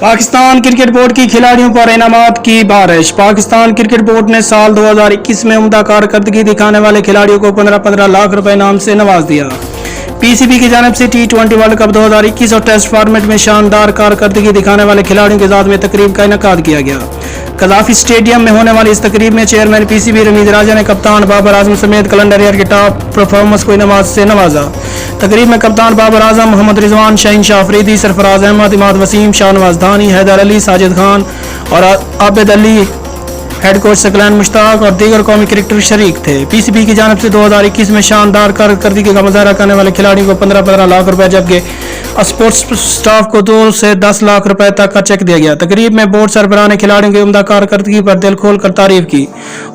Pakistan cricket board की खिलाड़ियों पर इनामात की बारिश। पाकिस्तान क्रिकेट बोर्ड ने साल 2021 में उम्दा कारकर्दगी दिखाने वाले खिलाड़ियों को 15-15 लाख रुपए इनाम से नवाज दिया। पीसीबी की जानिब से T20 वर्ल्ड कप 2021 और टेस्ट फॉर्मेट में शानदार कारकर्दगी दिखाने वाले खिलाड़ियों के साथ में तकरीब का इनेकाद किया गया। कज़ाफी स्टेडियम में होने वाली इस तकरीब में चेयरमैन पीसीबी रमीज राजा ने कप्तान बाबर आजम समेत कैलेंडर ईयर के टॉप परफॉर्मर्स को इनाम से नवाजा। तकरीब में कप्तान बाबर आजम, मोहम्मद रिजवान, शाहीन शाह अफरीदी, सरफराज अहमद, इमाद वसीम, शाहनवाज धानी, हैदर अली, साजिद खान और आबिद अली, हेड कोच सकलैन मुश्ताक और दीगर कौमी क्रिकेटर शरीक थे। पीसीबी की जानिब से 2021 में शानदार कारकर्दगी का मुजाहरा करने वाले खिलाड़ियों को 15-15 लाख रुपए जबकि स्पोर्ट्स स्टाफ को 2 से 10 लाख रुपए तक का चेक दिया गया। तकरीब में बोर्ड सरबराह ने खिलाड़ियों की उम्दा कारकर्दगी पर दिल खोल कर तारीफ की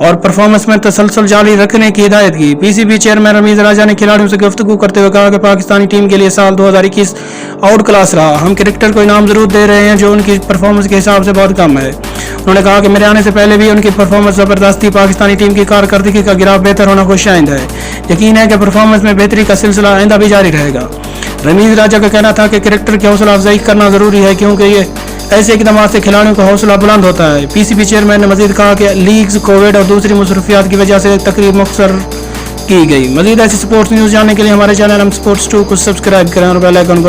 और परफॉर्मेंस में तसलसल जारी रखने की हिदायत की। पीसीबी चेयरमैन रमीज राजा ने खिलाड़ियों से गुफ्तगू करते हुए कहा कि पाकिस्तानी टीम के लिए साल 2021 आउट क्लास रहा। हम क्रिकेटर को इनाम जरूर दे रहे हैं जो उनकी परफॉर्मेंस के हिसाब से बहुत कम है। उन्होंने कहा कि मेरे आने से पहले भी उनकी परफॉर्मेंस जबरदस्त थी। पाकिस्तानी टीम की कारकर्दगी का गिराव बेहतर होना खुशाइंद है। यकीन है कि परफॉर्मेंस में बेहतरी का सिलसिला आइंदा भी जारी रहेगा। रमीज राजा का कहना था कि क्रिकेटर की हौसला अफजाई करना जरूरी है क्योंकि ये ऐसे इकदाम से खिलाड़ियों का हौसला बुलंद होता है। पीसीबी चेयरमैन ने मजीद कहा कि लीग्स, कोविड और दूसरी मसरूफियात की वजह से तकरीब मुख्तसर की गई। मजीद ऐसी स्पोर्ट्स न्यूज़ जानने के लिए हमारे चैनल हम स्पोर्ट्स 2 को सब्सक्राइब करें और बेल आइकन को